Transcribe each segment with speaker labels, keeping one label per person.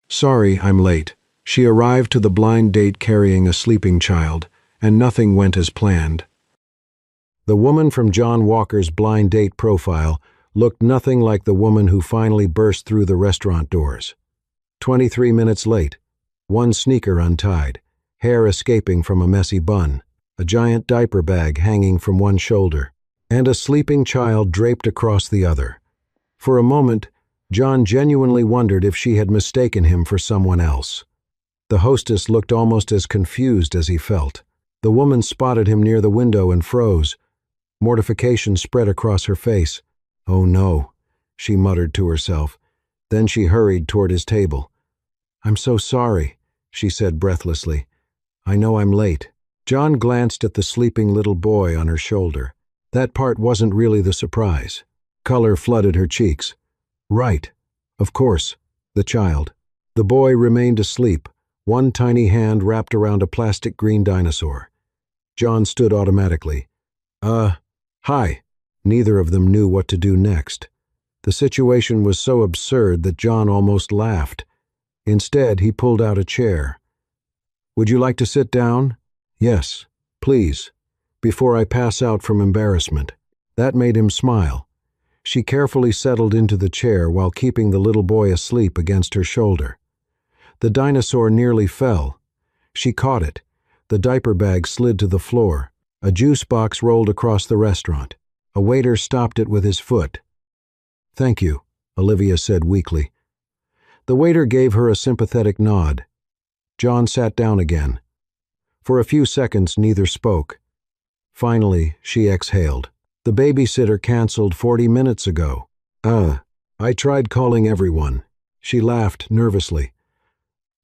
Speaker 1: Sorry, I'm late. She arrived to the blind date carrying a sleeping child, and nothing went as planned. The woman from John Walker's blind date profile looked nothing like the woman who finally burst through the restaurant doors. 23 minutes late, one sneaker untied, hair escaping from a messy bun, a giant diaper bag hanging from one shoulder, and a sleeping child draped across the other. For a moment, John genuinely wondered if she had mistaken him for someone else. The hostess looked almost as confused as he felt. The woman spotted him near the window and froze. Mortification spread across her face. "Oh no," she muttered to herself. Then she hurried toward his table. "I'm so sorry," she said breathlessly. "I know I'm late." John glanced at the sleeping little boy on her shoulder. That part wasn't really the surprise. Color flooded her cheeks. Right. Of course. The child. The boy remained asleep, one tiny hand wrapped around a plastic green dinosaur. John stood automatically. Hi." Neither of them knew what to do next. The situation was so absurd that John almost laughed. Instead, he pulled out a chair. "Would you like to sit down?" "Yes, please, before I pass out from embarrassment." That made him smile. She carefully settled into the chair while keeping the little boy asleep against her shoulder. The dinosaur nearly fell. She caught it. The diaper bag slid to the floor. A juice box rolled across the restaurant. A waiter stopped it with his foot. "Thank you," Olivia said weakly. The waiter gave her a sympathetic nod. John sat down again. For a few seconds, neither spoke. Finally, she exhaled. "The babysitter canceled 40 minutes ago." I tried calling everyone." She laughed nervously.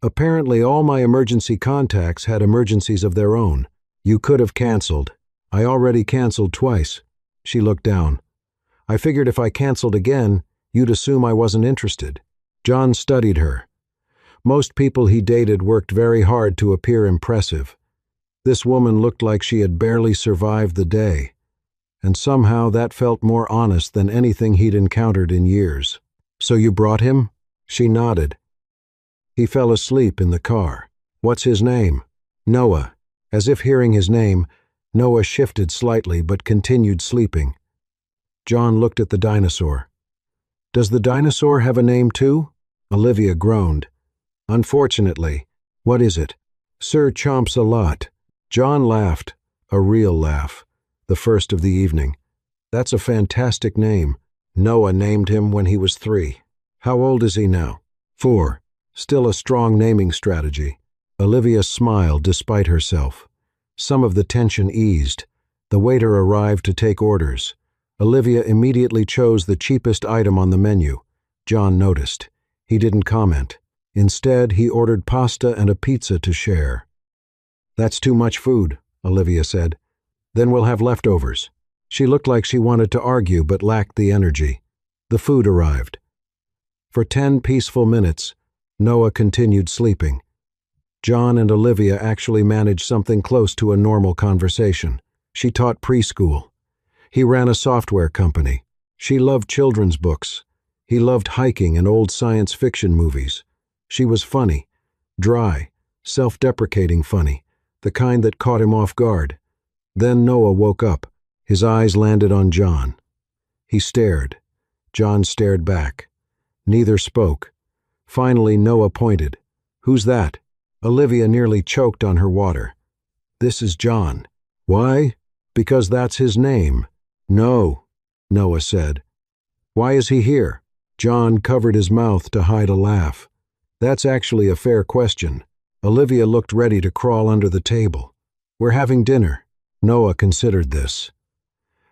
Speaker 1: "Apparently all my emergency contacts had emergencies of their own. You could have canceled. I already canceled twice." She looked down. "I figured if I canceled again, you'd assume I wasn't interested." John studied her. Most people he dated worked very hard to appear impressive. This woman looked like she had barely survived the day, and somehow that felt more honest than anything he'd encountered in years. "So you brought him?" She nodded. "He fell asleep in the car." "What's his name?" "Noah." As if hearing his name, Noah shifted slightly but continued sleeping. John looked at the dinosaur. "Does the dinosaur have a name too?" Olivia groaned. "Unfortunately." "What is it?" "Sir Chomps a Lot." John laughed, a real laugh, the first of the evening. "That's a fantastic name. Noah named him when he was 3. How old is he now?" 4. Still a strong naming strategy. Olivia smiled despite herself. Some of the tension eased. The waiter arrived to take orders. Olivia immediately chose the cheapest item on the menu. John noticed. He didn't comment. Instead, he ordered pasta and a pizza to share. "That's too much food," Olivia said. "Then we'll have leftovers." She looked like she wanted to argue but lacked the energy. The food arrived. For 10 peaceful minutes, Noah continued sleeping. John and Olivia actually managed something close to a normal conversation. She taught preschool. He ran a software company. She loved children's books. He loved hiking and old science fiction movies. She was funny, dry, self-deprecating funny, the kind that caught him off guard. Then Noah woke up. His eyes landed on John. He stared. John stared back. Neither spoke. Finally, Noah pointed. "Who's that?" Olivia nearly choked on her water. "This is John." "Why?" "Because that's his name." "No," Noah said. "Why is he here?" John covered his mouth to hide a laugh. "That's actually a fair question." Olivia looked ready to crawl under the table. "We're having dinner." Noah considered this.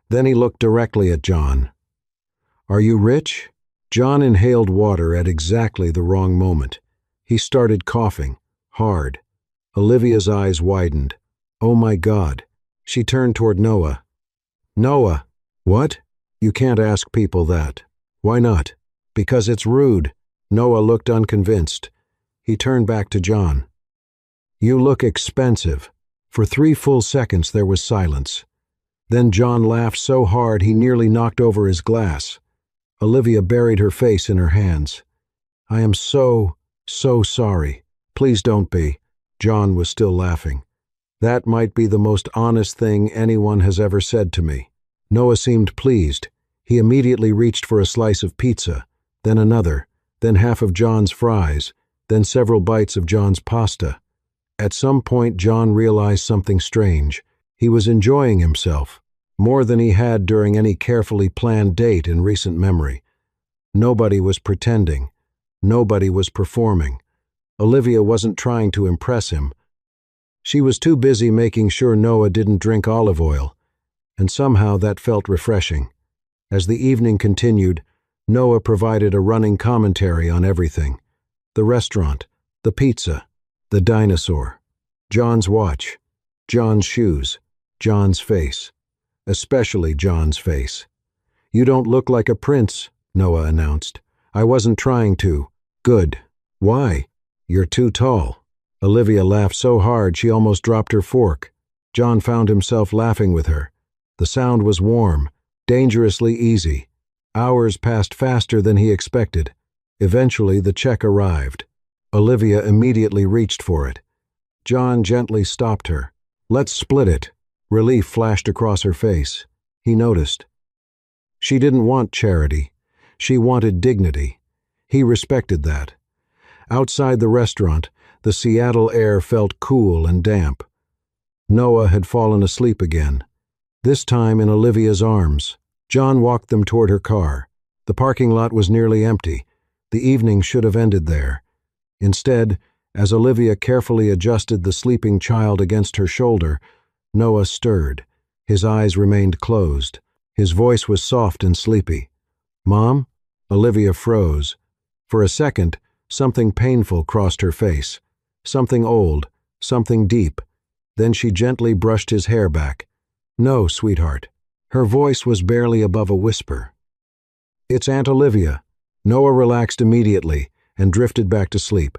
Speaker 1: Then he looked directly at John. "Are you rich?" John inhaled water at exactly the wrong moment. He started coughing, hard. Olivia's eyes widened. "Oh my God." She turned toward Noah. "Noah." "What?" "You can't ask people that." "Why not?" "Because it's rude." Noah looked unconvinced. He turned back to John. "You look expensive." For 3 full seconds there was silence. Then John laughed so hard he nearly knocked over his glass. Olivia buried her face in her hands. "I am so..." So sorry. Please don't be. John was still laughing. That might be the most honest thing anyone has ever said to me. Noah seemed pleased. He immediately reached for a slice of pizza, then another, then half of John's fries, then several bites of John's pasta. At some point, John realized something strange. He was enjoying himself, more than he had during any carefully planned date in recent memory. Nobody was pretending. Nobody was performing. Olivia wasn't trying to impress him. She was too busy making sure Noah didn't drink olive oil, and somehow that felt refreshing. As the evening continued, Noah provided a running commentary on everything. The restaurant, the pizza, the dinosaur, John's watch, John's shoes, John's face. Especially John's face. "You don't look like a prince," Noah announced. "I wasn't trying to." "Good. Why?" "You're too tall." Olivia laughed so hard she almost dropped her fork. John found himself laughing with her. The sound was warm, dangerously easy. Hours passed faster than he expected. Eventually, the check arrived. Olivia immediately reached for it. John gently stopped her. "Let's split it." Relief flashed across her face. He noticed. She didn't want charity. She wanted dignity. He respected that. Outside the restaurant, the Seattle air felt cool and damp. Noah had fallen asleep again, this time in Olivia's arms. John walked them toward her car. The parking lot was nearly empty. The evening should have ended there. Instead, as Olivia carefully adjusted the sleeping child against her shoulder, Noah stirred. His eyes remained closed. His voice was soft and sleepy. "Mom?" Olivia froze. For a second, something painful crossed her face. Something old, something deep. Then she gently brushed his hair back. "No, sweetheart." Her voice was barely above a whisper. "It's Aunt Olivia." Noah relaxed immediately and drifted back to sleep.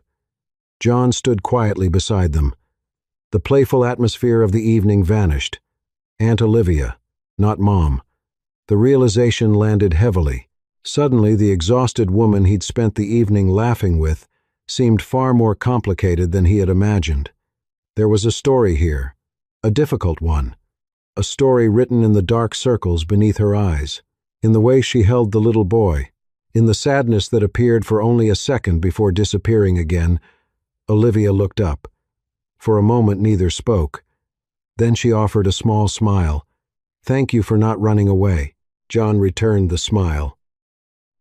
Speaker 1: John stood quietly beside them. The playful atmosphere of the evening vanished. Aunt Olivia, not Mom. The realization landed heavily. Suddenly, the exhausted woman he'd spent the evening laughing with seemed far more complicated than he had imagined. There was a story here, a difficult one, a story written in the dark circles beneath her eyes, in the way she held the little boy, in the sadness that appeared for only a second before disappearing again. Olivia looked up. For a moment neither spoke. Then she offered a small smile. "Thank you for not running away." John returned the smile.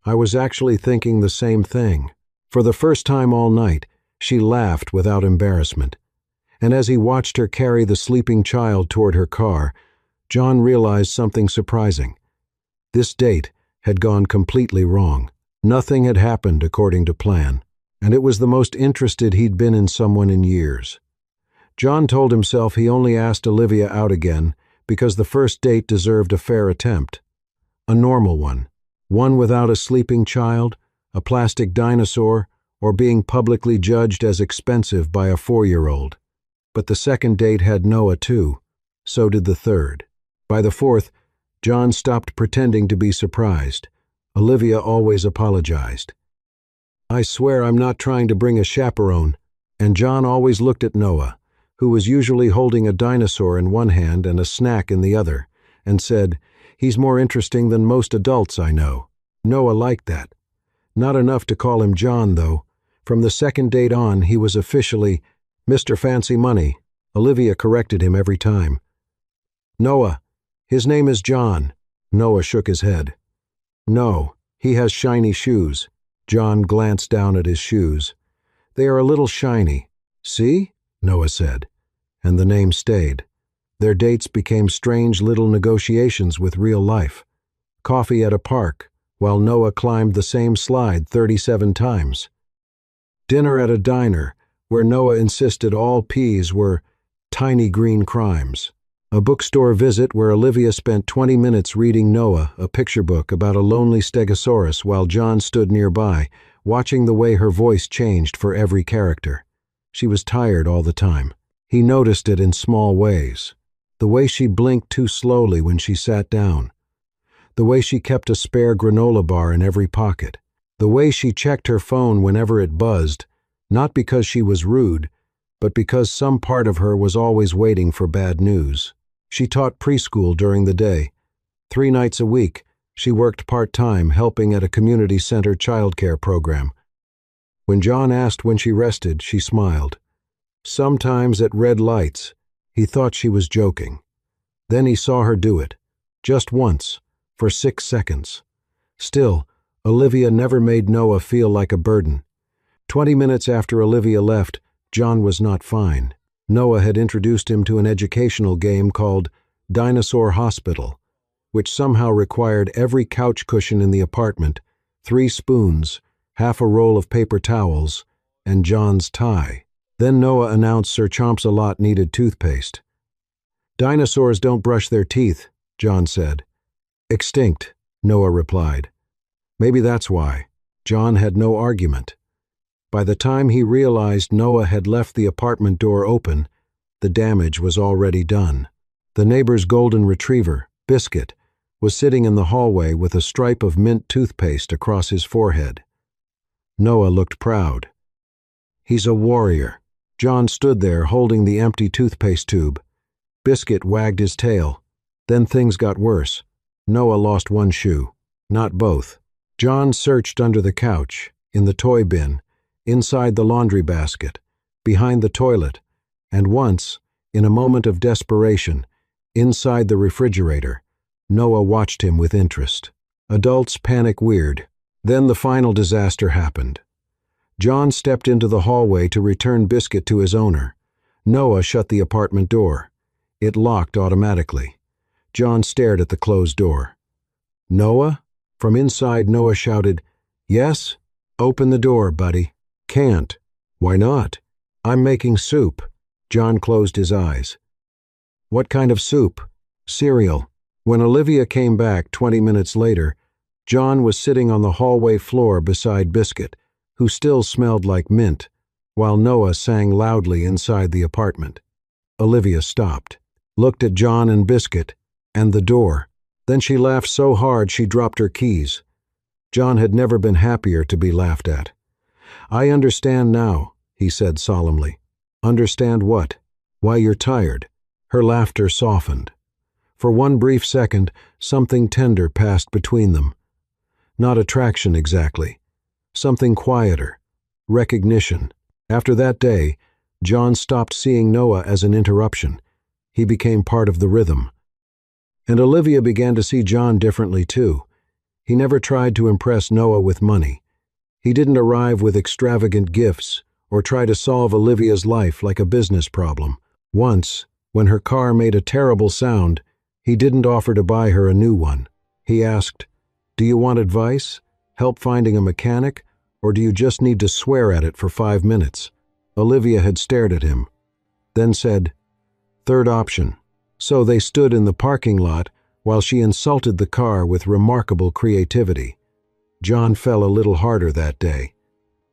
Speaker 1: "I was actually thinking the same thing." For the first time all night, she laughed without embarrassment. And as he watched her carry the sleeping child toward her car, John realized something surprising. This date had gone completely wrong. Nothing had happened according to plan, and it was the most interested he'd been in someone in years. John told himself he only asked Olivia out again because the first date deserved a fair attempt. A normal one without a sleeping child, a plastic dinosaur, or being publicly judged as expensive by a 4-year-old. But the second date had Noah too. So did the third. By the fourth, John stopped pretending to be surprised. Olivia always apologized. "I swear I'm not trying to bring a chaperone." And John always looked at Noah, who was usually holding a dinosaur in one hand and a snack in the other, and said, "He's more interesting than most adults I know." Noah liked that. Not enough to call him John, though. From the second date on, he was officially Mr. Fancy Money. Olivia corrected him every time. "Noah, his name is John." Noah shook his head. "No, he has shiny shoes." John glanced down at his shoes. "They are a little shiny." "See?" Noah said. And the name stayed. Their dates became strange little negotiations with real life. Coffee at a park, while Noah climbed the same slide 37 times. Dinner at a diner, where Noah insisted all peas were tiny green crimes. A bookstore visit where Olivia spent 20 minutes reading Noah a picture book about a lonely stegosaurus while John stood nearby, watching the way her voice changed for every character. She was tired all the time. He noticed it in small ways. The way she blinked too slowly when she sat down. The way she kept a spare granola bar in every pocket. The way she checked her phone whenever it buzzed, Not because she was rude, but because some part of her was always waiting for bad news. She taught preschool during the day. 3 nights a week, she worked part-time helping at a community center childcare program. When John asked when she rested, she smiled. Sometimes at red lights, he thought she was joking. Then he saw her do it, just once, for 6 seconds. Still, Olivia never made Noah feel like a burden. 20 minutes after Olivia left, John was not fine. Noah had introduced him to an educational game called Dinosaur Hospital, which somehow required every couch cushion in the apartment, 3 spoons, half a roll of paper towels, and John's tie. Then Noah announced Sir Chomps-a-Lot needed toothpaste. Dinosaurs don't brush their teeth, John said. Extinct, Noah replied. Maybe that's why. John had no argument. By the time he realized Noah had left the apartment door open, the damage was already done. The neighbor's golden retriever, Biscuit, was sitting in the hallway with a stripe of mint toothpaste across his forehead. Noah looked proud. He's a warrior. John stood there holding the empty toothpaste tube. Biscuit wagged his tail. Then things got worse. Noah lost 1 shoe, not both. John searched under the couch, in the toy bin, inside the laundry basket, behind the toilet, and once, in a moment of desperation, inside the refrigerator. Noah watched him with interest. Adults panic weird. Then the final disaster happened. John stepped into the hallway to return Biscuit to his owner. Noah shut the apartment door. It locked automatically. John stared at the closed door. Noah? From inside, Noah shouted, Yes? Open the door, buddy. Can't. Why not? I'm making soup. John closed his eyes. What kind of soup? Cereal. When Olivia came back 20 minutes later, John was sitting on the hallway floor beside Biscuit, who still smelled like mint, while Noah sang loudly inside the apartment. Olivia stopped, looked at John and Biscuit, and the door. Then she laughed so hard she dropped her keys. John had never been happier to be laughed at. I understand now, he said solemnly. Understand what? Why you're tired. Her laughter softened. For one brief second, something tender passed between them. Not attraction exactly. Something quieter. Recognition. After that day, John stopped seeing Noah as an interruption. He became part of the rhythm. And Olivia began to see John differently too. He never tried to impress Noah with money. He didn't arrive with extravagant gifts or try to solve Olivia's life like a business problem. Once, when her car made a terrible sound, he didn't offer to buy her a new one. He asked, Do you want advice? Help finding a mechanic? Or do you just need to swear at it for 5 minutes? Olivia had stared at him, then said, Third option. So they stood in the parking lot while she insulted the car with remarkable creativity. John fell a little harder that day,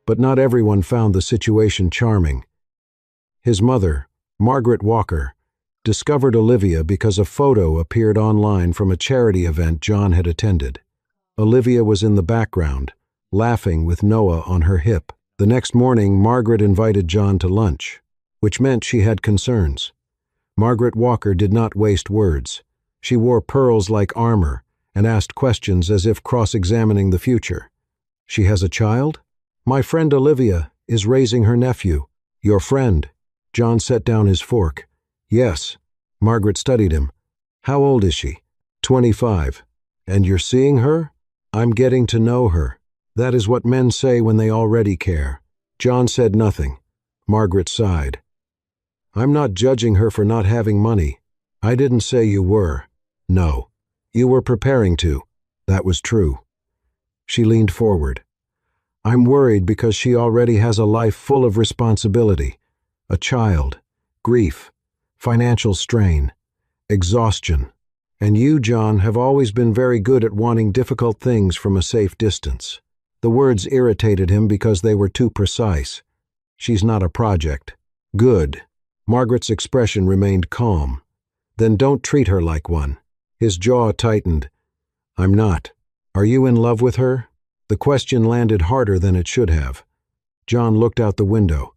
Speaker 1: but not everyone found the situation charming. His mother, Margaret Walker, discovered Olivia because a photo appeared online from a charity event John had attended. Olivia was in the background, laughing with Noah on her hip. The next morning, Margaret invited John to lunch, which meant she had concerns. Margaret Walker did not waste words. She wore pearls like armor and asked questions as if cross-examining the future. She has a child? My friend Olivia is raising her nephew. Your friend? John set down his fork. Yes. Margaret studied him. How old is she? 25. And you're seeing her? I'm getting to know her. That is what men say when they already care. John said nothing. Margaret sighed. I'm not judging her for not having money. I didn't say you were. No. You were preparing to. That was true. She leaned forward. I'm worried because she already has a life full of responsibility. A child, grief, financial strain, exhaustion. And you, John, have always been very good at wanting difficult things from a safe distance. The words irritated him because they were too precise. She's not a project. Good. Margaret's expression remained calm. Then don't treat her like one. His jaw tightened. I'm not. Are you in love with her? The question landed harder than it should have. John looked out the window.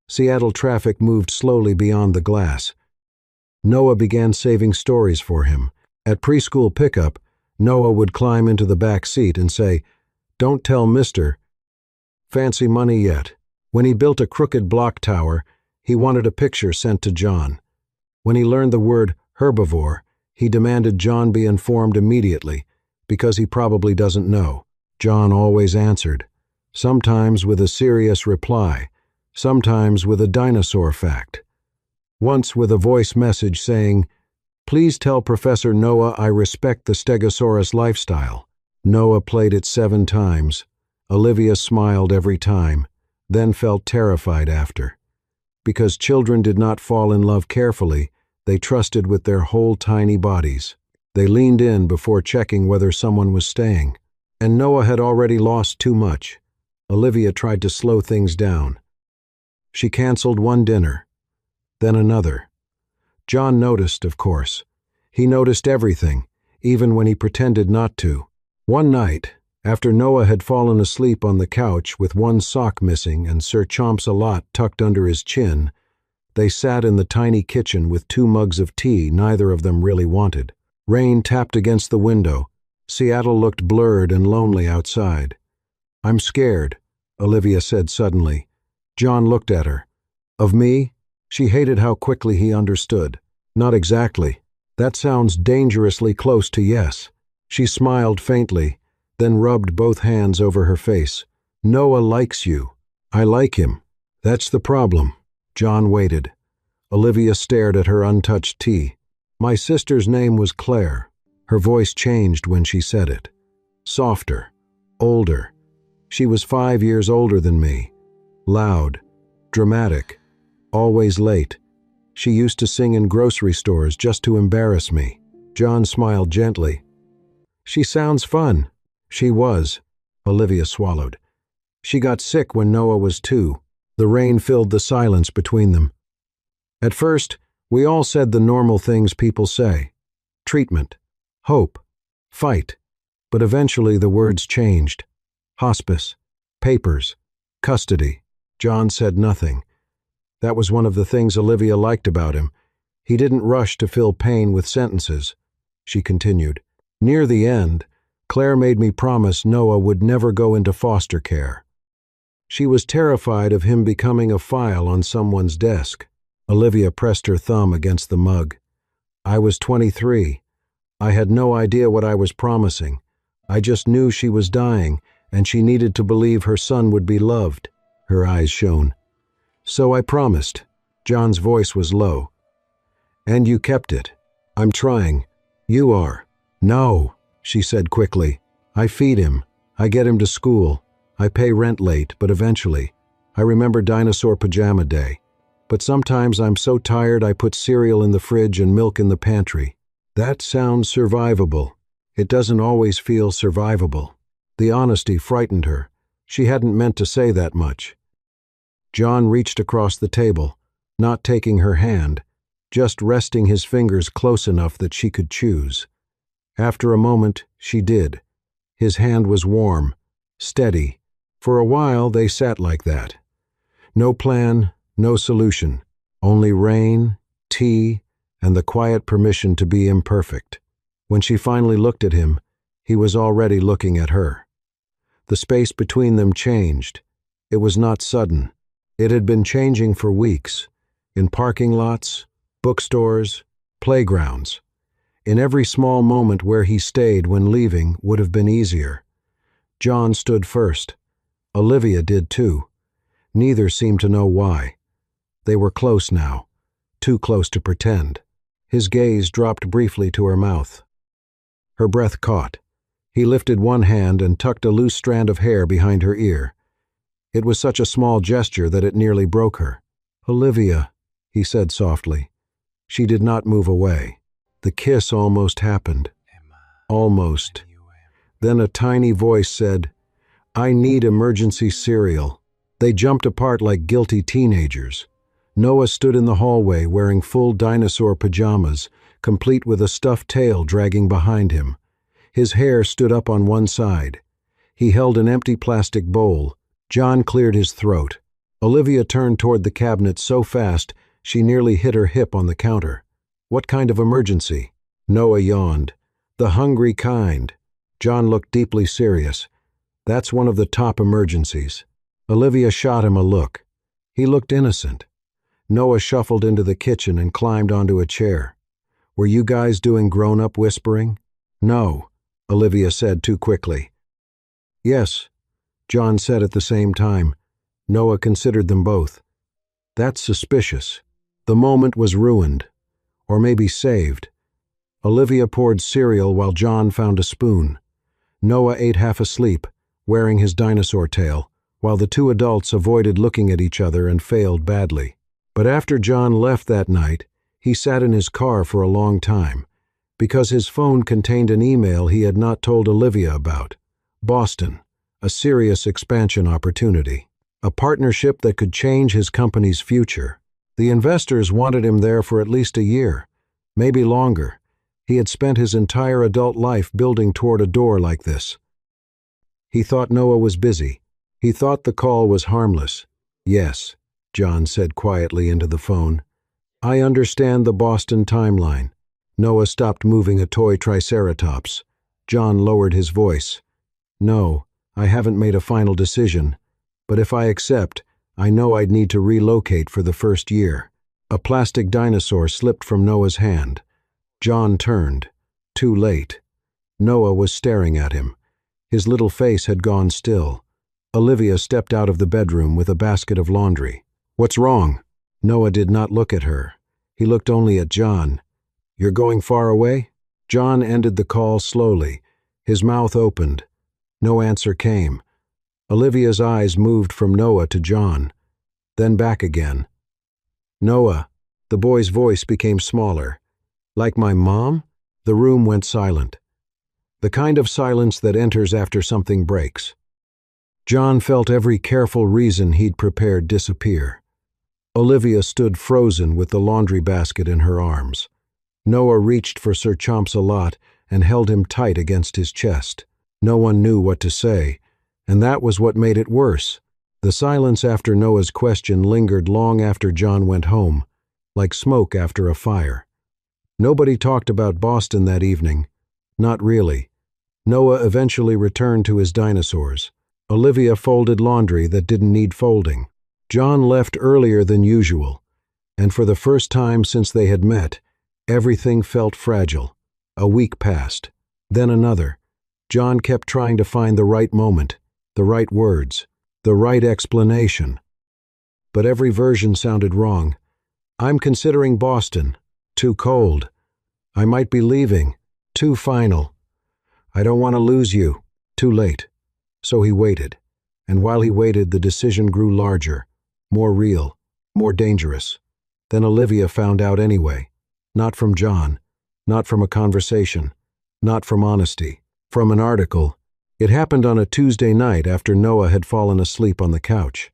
Speaker 1: Seattle traffic moved slowly beyond the glass. Noah began saving stories for him. At preschool pickup, Noah would climb into the back seat and say, "Don't tell Mr. Fancy money yet." When he built a crooked block tower, he wanted a picture sent to John. When he learned the word herbivore, he demanded John be informed immediately, because he probably doesn't know. John always answered, sometimes with a serious reply, sometimes with a dinosaur fact. Once with a voice message saying, "Please tell Professor Noah I respect the Stegosaurus lifestyle." Noah played it 7 times. Olivia smiled every time, then felt terrified after. Because children did not fall in love carefully, they trusted with their whole tiny bodies. They leaned in before checking whether someone was staying. And Noah had already lost too much. Olivia tried to slow things down. She canceled one dinner, then another. John noticed, of course. He noticed everything, even when he pretended not to. One night, after Noah had fallen asleep on the couch with one sock missing and Sir Chomps-a-Lot tucked under his chin, they sat in the tiny kitchen with 2 mugs of tea neither of them really wanted. Rain tapped against the window. Seattle looked blurred and lonely outside. "I'm scared," Olivia said suddenly. John looked at her. "Of me?" She hated how quickly he understood. "Not exactly. That sounds dangerously close to yes." She smiled faintly, then rubbed both hands over her face. "Noah likes you. I like him. That's the problem." John waited. Olivia stared at her untouched tea. "My sister's name was Claire." Her voice changed when she said it. Softer, older. She was 5 years older than me. Loud, dramatic, always late. She used to sing in grocery stores just to embarrass me. John smiled gently. "She sounds fun." She was. Olivia swallowed. "She got sick when Noah was 2. The rain filled the silence between them. At first, we all said the normal things people say. Treatment, hope, fight. But eventually the words changed. Hospice, papers, custody. John said nothing. That was one of the things Olivia liked about him. He didn't rush to fill pain with sentences. She continued. "Near the end, Claire made me promise Noah would never go into foster care. She was terrified of him becoming a file on someone's desk." Olivia pressed her thumb against the mug. "I was 23. I had no idea what I was promising. I just knew she was dying, and she needed to believe her son would be loved." Her eyes shone. "So I promised." John's voice was low. "And you kept it." "I'm trying." "You are." "No," she said quickly. "I feed him. I get him to school. I pay rent late, but eventually. I remember dinosaur pajama day. But sometimes I'm so tired I put cereal in the fridge and milk in the pantry. That sounds survivable. It doesn't always feel survivable." The honesty frightened her. She hadn't meant to say that much. John reached across the table, not taking her hand, just resting his fingers close enough that she could choose. After a moment, she did. His hand was warm, steady. For a while, they sat like that. No plan, no solution. Only rain, tea, and the quiet permission to be imperfect. When she finally looked at him, he was already looking at her. The space between them changed. It was not sudden. It had been changing for weeks. In parking lots, bookstores, playgrounds. In every small moment where he stayed when leaving would have been easier. John stood first. Olivia did too. Neither seemed to know why. They were close now, too close to pretend. His gaze dropped briefly to her mouth. Her breath caught. He lifted one hand and tucked a loose strand of hair behind her ear. It was such a small gesture that it nearly broke her. "Olivia," he said softly. She did not move away. The kiss almost happened. Almost. Then a tiny voice said, "I need emergency cereal." They jumped apart like guilty teenagers. Noah stood in the hallway wearing full dinosaur pajamas, complete with a stuffed tail dragging behind him. His hair stood up on one side. He held an empty plastic bowl. John cleared his throat. Olivia turned toward the cabinet so fast she nearly hit her hip on the counter. What kind of emergency? Noah yawned. The hungry kind. John looked deeply serious. That's one of the top emergencies. Olivia shot him a look. He looked innocent. Noah shuffled into the kitchen and climbed onto a chair. Were you guys doing grown-up whispering? No, Olivia said too quickly. Yes, John said at the same time. Noah considered them both. That's suspicious. The moment was ruined. Or maybe saved. Olivia poured cereal while John found a spoon. Noah ate half asleep, wearing his dinosaur tail, while the two adults avoided looking at each other and failed badly. But after John left that night, he sat in his car for a long time, because his phone contained an email he had not told Olivia about. Boston, a serious expansion opportunity. A partnership that could change his company's future. The investors wanted him there for at least a year, maybe longer. He had spent his entire adult life building toward a door like this. He thought Noah was busy. He thought the call was harmless. Yes, John said quietly into the phone. I understand the Boston timeline. Noah stopped moving a toy triceratops. John lowered his voice. No, I haven't made a final decision. But if I accept, I know I'd need to relocate for the first year. A plastic dinosaur slipped from Noah's hand. John turned. Too late. Noah was staring at him. His little face had gone still. Olivia stepped out of the bedroom with a basket of laundry. What's wrong? Noah did not look at her. He looked only at John. You're going far away? John ended the call slowly. His mouth opened. No answer came. Olivia's eyes moved from Noah to John, then back again. Noah, the boy's voice became smaller. Like my mom? The room went silent. The kind of silence that enters after something breaks. John felt every careful reason he'd prepared disappear. Olivia stood frozen with the laundry basket in her arms. Noah reached for Sir Chomps-a-Lot and held him tight against his chest. No one knew what to say. And that was what made it worse. The silence after Noah's question lingered long after John went home, like smoke after a fire. Nobody talked about Boston that evening. Not really. Noah eventually returned to his dinosaurs. Olivia folded laundry that didn't need folding. John left earlier than usual, and for the first time since they had met, everything felt fragile. A week passed, then another. John kept trying to find the right moment. The right words, the right explanation. But every version sounded wrong. I'm considering Boston. Too cold. I might be leaving. Too final. I don't want to lose you. Too late. So he waited. And while he waited, the decision grew larger, more real, more dangerous. Then Olivia found out anyway. Not from John. Not from a conversation. Not from honesty. From an article. It happened on a Tuesday night after Noah had fallen asleep on the couch.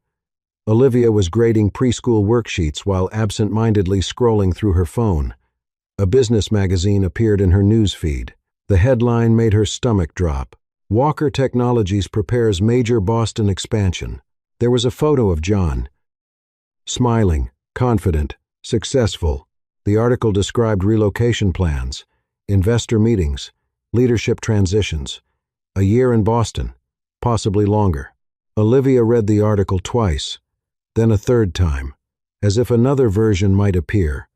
Speaker 1: Olivia was grading preschool worksheets while absent-mindedly scrolling through her phone. A business magazine appeared in her news feed. The headline made her stomach drop. Walker Technologies prepares major Boston expansion. There was a photo of John. Smiling, confident, successful. The article described relocation plans, investor meetings, leadership transitions. A year in Boston, possibly longer. Olivia read the article twice, then a third time, as if another version might appear.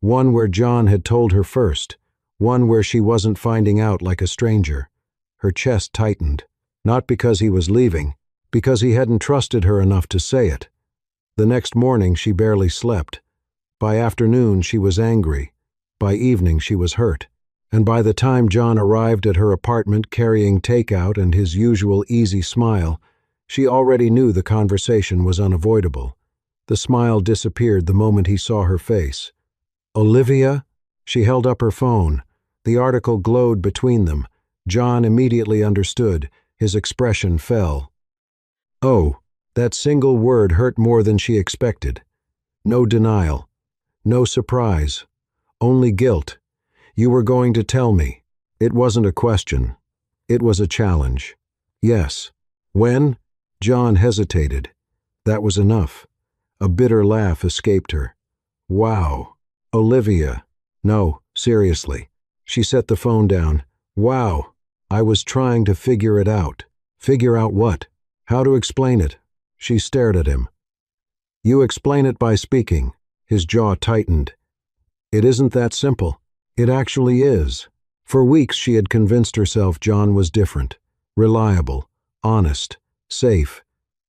Speaker 1: One where John had told her first, one where she wasn't finding out like a stranger. Her chest tightened, not because he was leaving, because he hadn't trusted her enough to say it. The next morning she barely slept. By afternoon she was angry. By evening she was hurt. And by the time John arrived at her apartment carrying takeout and his usual easy smile, she already knew the conversation was unavoidable. The smile disappeared the moment he saw her face. Olivia? She held up her phone. The article glowed between them. John immediately understood. His expression fell. Oh, that single word hurt more than she expected. No denial. No surprise. Only guilt. You were going to tell me. It wasn't a question. It was a challenge. Yes. When? John hesitated. That was enough. A bitter laugh escaped her. Wow. Olivia. No, seriously. She set the phone down. Wow. I was trying to figure it out. Figure out what? How to explain it? She stared at him. You explain it by speaking. His jaw tightened. It isn't that simple. It actually is. For weeks she had convinced herself John was different, reliable, honest, safe.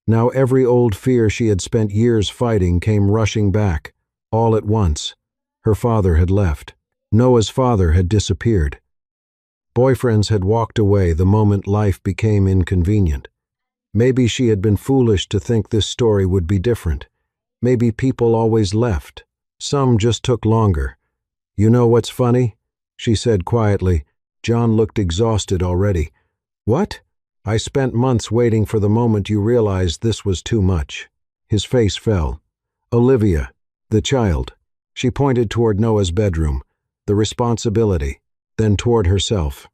Speaker 1: Now every old fear she had spent years fighting came rushing back, all at once. Her father had left. Noah's father had disappeared. Boyfriends had walked away the moment life became inconvenient. Maybe she had been foolish to think this story would be different. Maybe people always left. Some just took longer. You know what's funny? She said quietly. John looked exhausted already. What? I spent months waiting for the moment you realized this was too much. His face fell. Olivia, the child. She pointed toward Noah's bedroom. The responsibility. Then toward herself.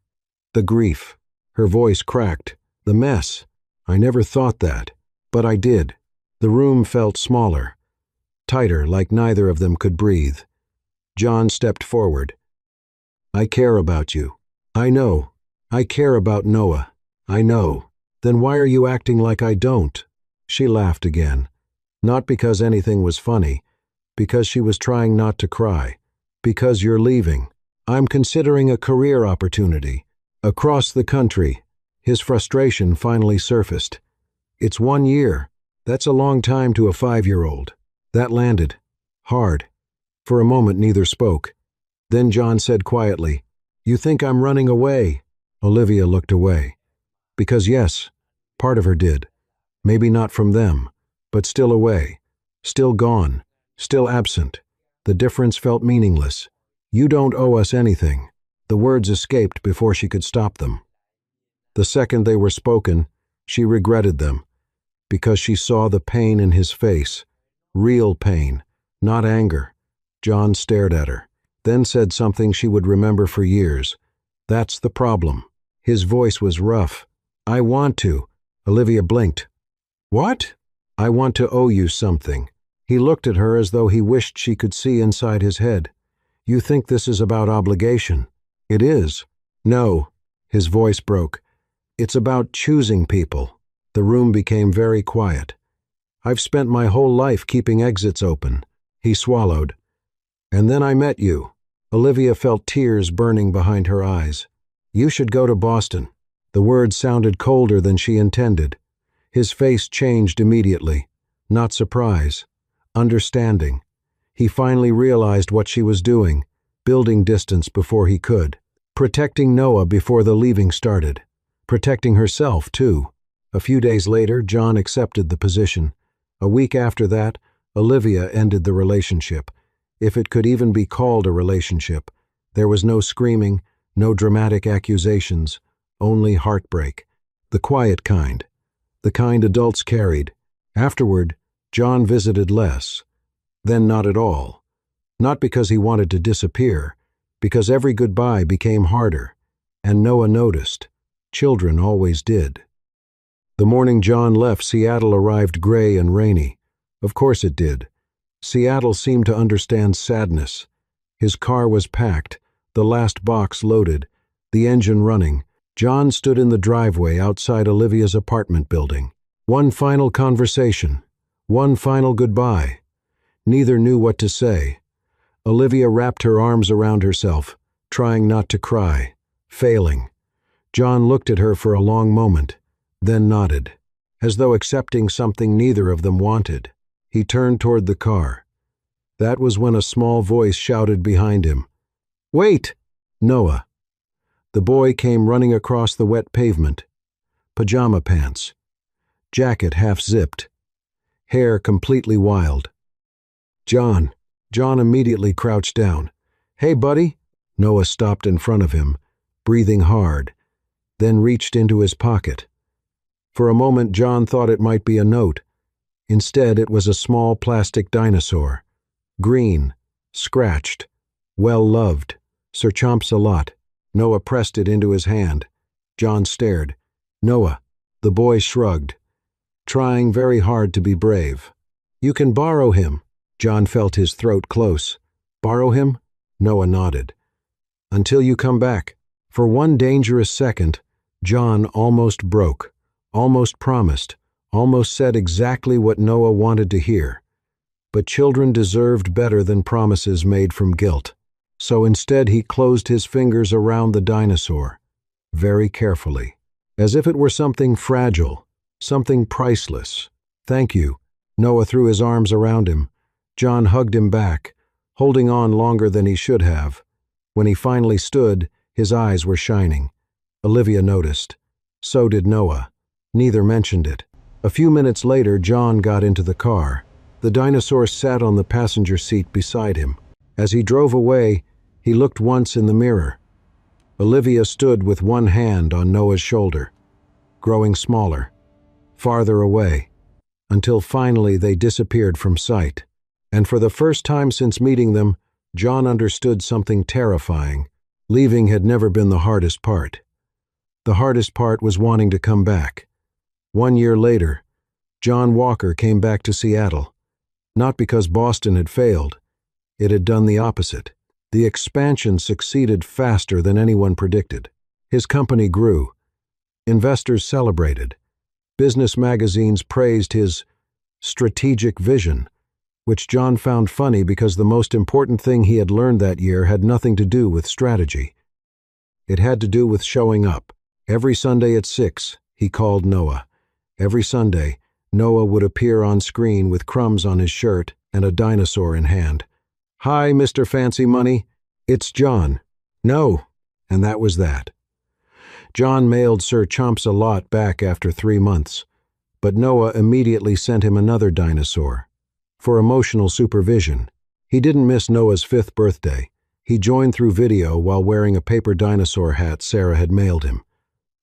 Speaker 1: The grief. Her voice cracked. The mess. I never thought that. But I did. The room felt smaller. Tighter, like neither of them could breathe. John stepped forward. I care about you. I know. I care about Noah. I know. Then why are you acting like I don't? She laughed again. Not because anything was funny. Because she was trying not to cry. Because you're leaving. I'm considering a career opportunity. Across the country. His frustration finally surfaced. It's 1 year. That's a long time to a 5-year-old. That landed. Hard. For a moment neither spoke. Then John said quietly, You think I'm running away? Olivia looked away. Because yes, part of her did. Maybe not from them, but still away. Still gone. Still absent. The difference felt meaningless. You don't owe us anything. The words escaped before she could stop them. The second they were spoken, she regretted them, because she saw the pain in his face. Real pain, not anger. John stared at her, then said something she would remember for years. That's the problem. His voice was rough. I want to. Olivia blinked. What? I want to owe you something. He looked at her as though he wished she could see inside his head. You think this is about obligation? It is. No. His voice broke. It's about choosing people. The room became very quiet. I've spent my whole life keeping exits open. He swallowed. And then I met you. Olivia felt tears burning behind her eyes. You should go to Boston. The words sounded colder than she intended. His face changed immediately. Not surprise. Understanding. He finally realized what she was doing, building distance before he could. Protecting Noah before the leaving started. Protecting herself, too. A few days later, John accepted the position. A week after that, Olivia ended the relationship. If it could even be called a relationship. There was no screaming, no dramatic accusations, only heartbreak. The quiet kind. The kind adults carried. Afterward, John visited less. Then not at all. Not because he wanted to disappear, because every goodbye became harder. And Noah noticed. Children always did. The morning John left, Seattle arrived gray and rainy. Of course it did. Seattle seemed to understand sadness. His car was packed, the last box loaded, the engine running. John stood in the driveway outside Olivia's apartment building. One final conversation. One final goodbye. Neither knew what to say. Olivia wrapped her arms around herself, trying not to cry, failing. John looked at her for a long moment, then nodded, as though accepting something neither of them wanted. He turned toward the car. That was when a small voice shouted behind him, Wait! Noah. The boy came running across the wet pavement. Pajama pants. Jacket half-zipped. Hair completely wild. John. John immediately crouched down. Hey, buddy. Noah stopped in front of him, breathing hard, then reached into his pocket. For a moment, John thought it might be a note. Instead, it was a small plastic dinosaur. Green, scratched, well-loved, Sir Chomps-a-lot. Noah pressed it into his hand. John stared. Noah. The boy shrugged, trying very hard to be brave. You can borrow him. John felt his throat close. Borrow him? Noah nodded. Until you come back. For one dangerous second, John almost broke, almost promised, almost said exactly what Noah wanted to hear. But children deserved better than promises made from guilt. So instead he closed his fingers around the dinosaur, very carefully, as if it were something fragile, something priceless. Thank you. Noah threw his arms around him. John hugged him back, holding on longer than he should have. When he finally stood, his eyes were shining. Olivia noticed. So did Noah. Neither mentioned it. A few minutes later, John got into the car. The dinosaur sat on the passenger seat beside him. As he drove away, he looked once in the mirror. Olivia stood with one hand on Noah's shoulder, growing smaller, farther away, until finally they disappeared from sight. And for the first time since meeting them, John understood something terrifying. Leaving had never been the hardest part. The hardest part was wanting to come back. 1 year later, John Walker came back to Seattle. Not because Boston had failed. It had done the opposite. The expansion succeeded faster than anyone predicted. His company grew. Investors celebrated. Business magazines praised his strategic vision, which John found funny because the most important thing he had learned that year had nothing to do with strategy. It had to do with showing up. Every Sunday at 6, he called Noah. Every Sunday, Noah would appear on screen with crumbs on his shirt and a dinosaur in hand. Hi, Mr. Fancy Money. It's John. No. And that was that. John mailed Sir Chomps a lot back after 3 months, but Noah immediately sent him another dinosaur. For emotional supervision. He didn't miss Noah's 5th birthday. He joined through video while wearing a paper dinosaur hat Sarah had mailed him.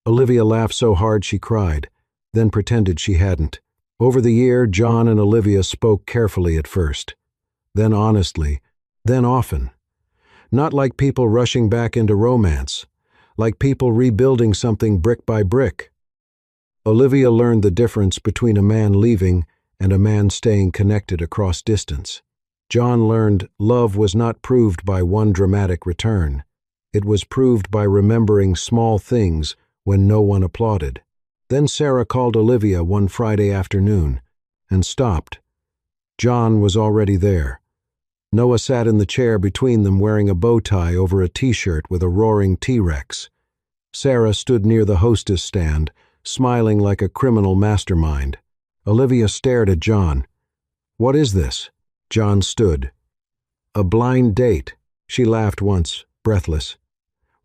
Speaker 1: Olivia laughed so hard she cried, then pretended she hadn't. Over the year, John and Olivia spoke carefully at first, then honestly, then often. Not like people rushing back into romance, like people rebuilding something brick by brick. Olivia learned the difference between a man leaving and a man staying connected across distance. John learned love was not proved by one dramatic return. It was proved by remembering small things when no one applauded. Then Sarah called Olivia one Friday afternoon and stopped. John was already there. Noah sat in the chair between them wearing a bow tie over a t-shirt with a roaring T-Rex. Sarah stood near the hostess stand, smiling like a criminal mastermind. Olivia stared at John. What is this? John stood. A blind date. She laughed once, breathless.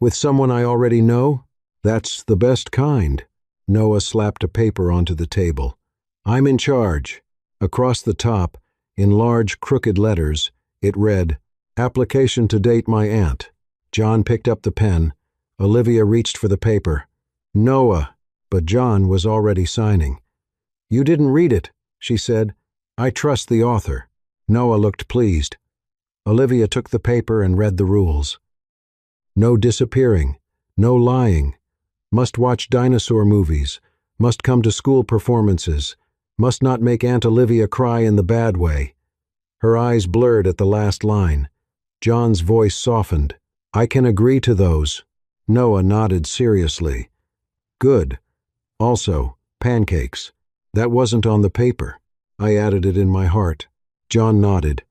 Speaker 1: With someone I already know? That's the best kind. Noah slapped a paper onto the table. I'm in charge. Across the top, in large crooked letters, it read, Application to date my aunt. John picked up the pen. Olivia reached for the paper. Noah, but John was already signing. You didn't read it, she said. I trust the author. Noah looked pleased. Olivia took the paper and read the rules. No disappearing, no lying. Must watch dinosaur movies, must come to school performances, must not make Aunt Olivia cry in the bad way. Her eyes blurred at the last line. John's voice softened. I can agree to those. Noah nodded seriously. Good. Also, pancakes. That wasn't on the paper. I added it in my heart. John nodded.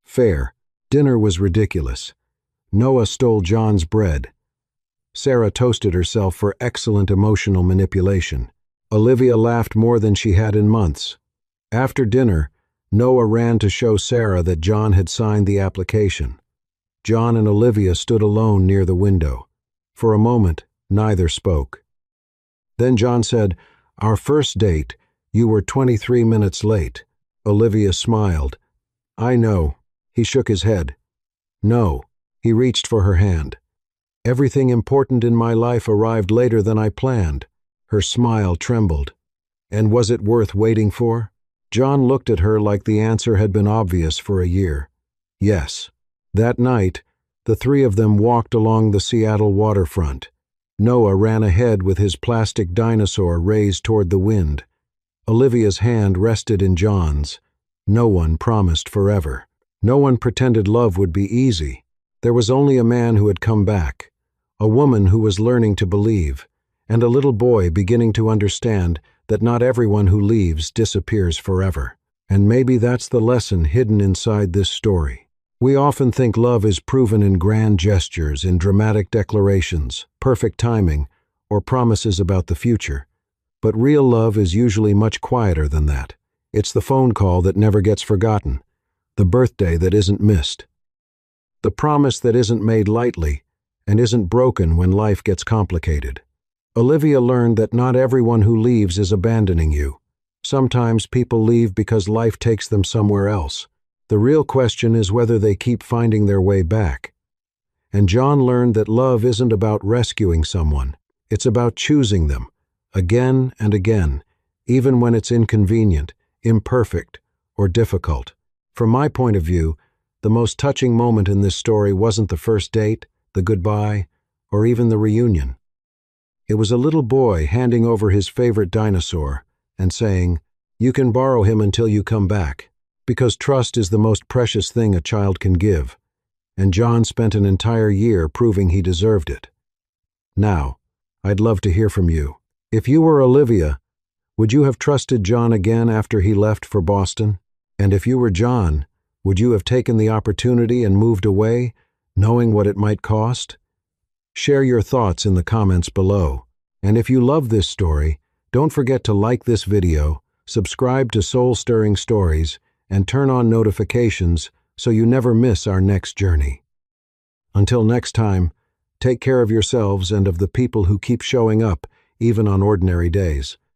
Speaker 1: Fair. Dinner was ridiculous. Noah stole John's bread. Sarah toasted herself for excellent emotional manipulation. Olivia laughed more than she had in months. After dinner, Noah ran to show Sarah that John had signed the application. John and Olivia stood alone near the window. For a moment, neither spoke. Then John said, Our first date, you were 23 minutes late. Olivia smiled. I know. He shook his head. No. He reached for her hand. Everything important in my life arrived later than I planned. Her smile trembled. And was it worth waiting for? John looked at her like the answer had been obvious for a year. Yes. That night, the three of them walked along the Seattle waterfront. Noah ran ahead with his plastic dinosaur raised toward the wind. Olivia's hand rested in John's. No one promised forever. No one pretended love would be easy. There was only a man who had come back, a woman who was learning to believe, and a little boy beginning to understand that not everyone who leaves disappears forever. And maybe that's the lesson hidden inside this story. We often think love is proven in grand gestures, in dramatic declarations, perfect timing, or promises about the future. But real love is usually much quieter than that. It's the phone call that never gets forgotten, the birthday that isn't missed, the promise that isn't made lightly and isn't broken when life gets complicated. Olivia learned that not everyone who leaves is abandoning you. Sometimes people leave because life takes them somewhere else. The real question is whether they keep finding their way back. And John learned that love isn't about rescuing someone. It's about choosing them, again and again, even when it's inconvenient, imperfect, or difficult. From my point of view, the most touching moment in this story wasn't the first date, the goodbye, or even the reunion. It was a little boy handing over his favorite dinosaur and saying, "You can borrow him until you come back," because trust is the most precious thing a child can give, and John spent an entire year proving he deserved it. Now, I'd love to hear from you. If you were Olivia, would you have trusted John again after he left for Boston? And if you were John, would you have taken the opportunity and moved away, knowing what it might cost? Share your thoughts in the comments below. And if you love this story, don't forget to like this video, subscribe to Soul Stirring Stories, and turn on notifications so you never miss our next journey. Until next time, take care of yourselves and of the people who keep showing up, even on ordinary days.